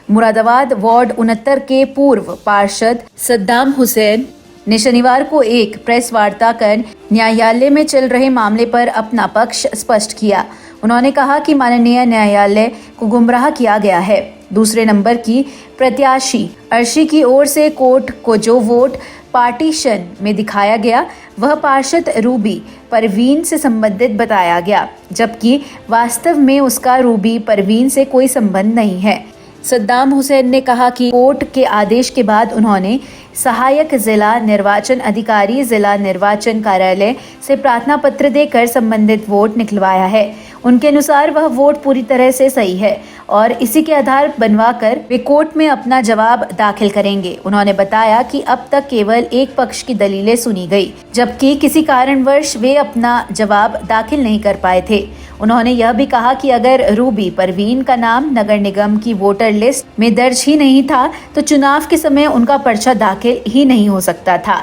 Moradabad ward 69 के पूर्व पार्षद सद्दाम हुसैन ने शनिवार को एक प्रेस वार्ता कर न्यायालय में चल रहे मामले पर अपना पक्ष स्पष्ट किया। उन्होंने कहा कि माननीय न्यायालय को गुमराह किया गया है। दूसरे नंबर की प्रत्याशी अर्शी की ओर से कोर्ट को जो वोट पार्टीशन में दिखाया गया वह पार्षद रूबी परवीन से संबंधित बताया गया, जबकि वास्तव में उसका रूबी परवीन से कोई संबंध नहीं है। सद्दाम हुसैन ने कहा कि कोर्ट के आदेश के बाद उन्होंने सहायक जिला निर्वाचन अधिकारी जिला निर्वाचन कार्यालय से प्रार्थना पत्र देकर संबंधित वोट निकलवाया है। उनके अनुसार वह वोट पूरी तरह से सही है और इसी के आधार बनवाकर वे कोर्ट में अपना जवाब दाखिल करेंगे। उन्होंने बताया कि अब तक केवल एक पक्ष की दलीलें सुनी गई, जबकि किसी कारणवश वे अपना जवाब दाखिल नहीं कर पाए थे। उन्होंने यह भी कहा कि अगर रूबी परवीन का नाम नगर निगम की वोटर लिस्ट में दर्ज ही नहीं था तो चुनाव के समय उनका पर्चा दाखिल ही नहीं हो सकता था।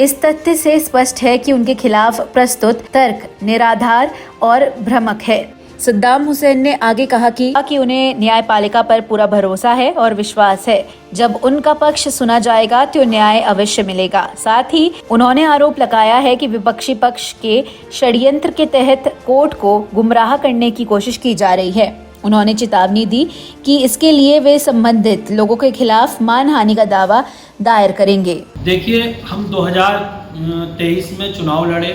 इस तथ्य से स्पष्ट है कि उनके खिलाफ प्रस्तुत तर्क निराधार और भ्रामक है। सद्दाम हुसैन ने आगे कहा कि उन्हें न्यायपालिका पर पूरा भरोसा है और विश्वास है। जब उनका पक्ष सुना जाएगा तो न्याय अवश्य मिलेगा। साथ ही उन्होंने आरोप लगाया है कि विपक्षी पक्ष के षड्यंत्र के तहत कोर्ट को गुमराह करने की कोशिश की जा रही है। उन्होंने चेतावनी दी कि इसके लिए वे संबंधित लोगों के खिलाफ मानहानि का दावा दायर करेंगे। देखिए, हम 2023 में चुनाव लड़े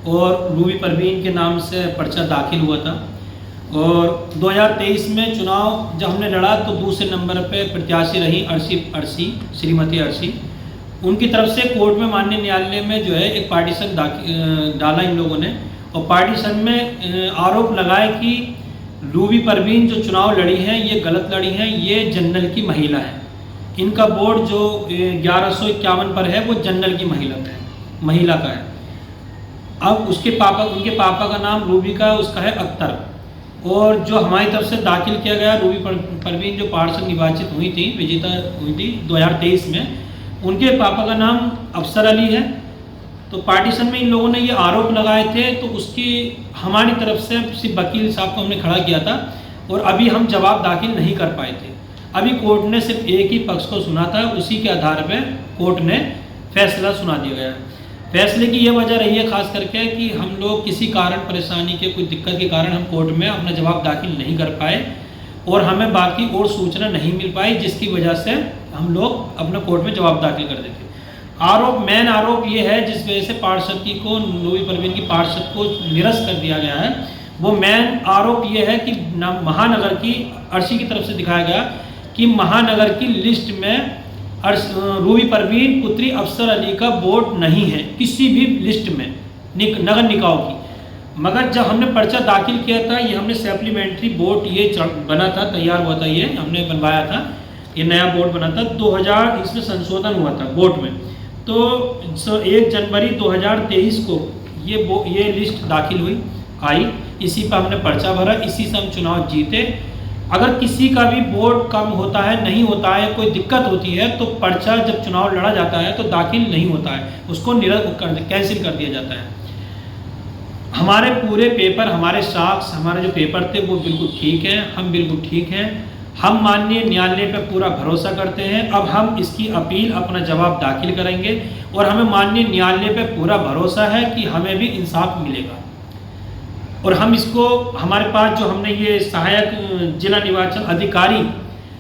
और रूबी परवीन के नाम से पर्चा दाखिल हुआ था और 2023 में चुनाव जब हमने लड़ा तो दूसरे नंबर पे प्रत्याशी रही अर्शी श्रीमती अर्शी। उनकी तरफ से कोर्ट में माननीय न्यायालय में जो है एक पार्टीशन डाला इन लोगों ने और पार्टीशन में आरोप लगाए कि रूबी परवीन जो चुनाव लड़ी हैं ये गलत लड़ी हैं, ये जनरल की महिला है। इनका वोट जो 1151 पर है वो जनरल की महिला का है। अब उनके पापा का नाम रूबी का उसका है अख्तर और जो हमारी तरफ से दाखिल किया गया रूबी परवीन जो पार्षद निर्वाचित हुई थी, विजेता हुई थी 2023 में, उनके पापा का नाम अफसर अली है। तो पार्टीशन में इन लोगों ने ये आरोप लगाए थे तो उसकी हमारी तरफ से सिर्फ वकील साहब को हमने खड़ा किया था और अभी हम जवाब दाखिल नहीं कर पाए थे। अभी कोर्ट ने सिर्फ एक ही पक्ष को सुना था, उसी के आधार पे कोर्ट ने फैसला सुना दिया गया। फैसले की ये वजह रही है खास करके कि हम लोग किसी कारण परेशानी के कोई दिक्कत के कारण हम कोर्ट में अपना जवाब दाखिल नहीं कर पाए और हमें बाकी और सूचना नहीं मिल पाई, जिसकी वजह से हम लोग अपना कोर्ट में जवाब दाखिल कर देते। मेन आरोप ये है जिस वजह से पार्षद को रूबी परवीन की पार्षद को निरस्त कर दिया गया है, वो मेन आरोप ये है कि महानगर की अर्शी की तरफ से दिखाया गया कि महानगर की लिस्ट में रूबी परवीन पुत्री अफसर अली का वोट नहीं है किसी भी लिस्ट में नगर निकाय की। मगर जब हमने पर्चा दाखिल किया था ये हमने सप्लीमेंट्री वोट ये बना था, तैयार हुआ था, ये हमने बनवाया था, ये नया वोट बना था 2000 इसमें संशोधन हुआ था वोट में। तो 1 जनवरी 2023 को ये लिस्ट दाखिल आई, इसी पर हमने पर्चा भरा, इसी से हम चुनाव जीते। अगर किसी का भी वोट कम होता है, नहीं होता है, कोई दिक्कत होती है तो पर्चा जब चुनाव लड़ा जाता है तो दाखिल नहीं होता है, उसको कैंसिल कर दिया जाता है। हमारे पूरे पेपर, हमारे साक्ष्य, हमारे जो पेपर थे वो बिल्कुल ठीक है, हम बिल्कुल ठीक हैं। हम माननीय न्यायालय पर पूरा भरोसा करते हैं। अब हम इसकी अपील, अपना जवाब दाखिल करेंगे और हमें माननीय न्यायालय पर पूरा भरोसा है कि हमें भी इंसाफ मिलेगा। और हम इसको, हमारे पास जो हमने ये सहायक जिला निर्वाचन अधिकारी,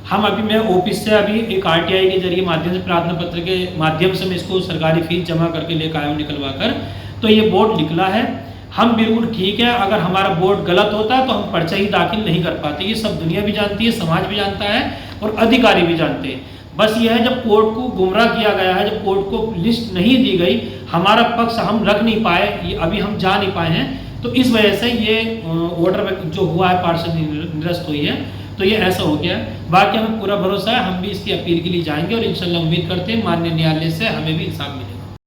हम अभी मैं ऑफिस से अभी एक RTI के जरिए माध्यम से प्रार्थना पत्र के माध्यम से मैं इसको सरकारी फीस जमा करके लेकर आया हूँ निकलवा कर, तो ये वोट निकला है। हम बिल्कुल ठीक है। अगर हमारा वोट गलत होता है तो हम पर्चा ही दाखिल नहीं कर पाते, ये सब दुनिया भी जानती है, समाज भी जानता है और अधिकारी भी जानते हैं। बस यह है जब कोर्ट को गुमराह किया गया है, जब कोर्ट को लिस्ट नहीं दी गई, हमारा पक्ष हम रख नहीं पाए, ये अभी हम जा नहीं पाए हैं, तो इस वजह से ये ऑर्डर जो हुआ है पार्षद निरस्त हुई है, तो ये ऐसा हो गया है। बाकी हमें पूरा भरोसा है, हम भी इसकी अपील के लिए जाएंगे और इंशाल्लाह उम्मीद करते हैं माननीय न्यायालय से हमें भी इंसाफ मिलेगा।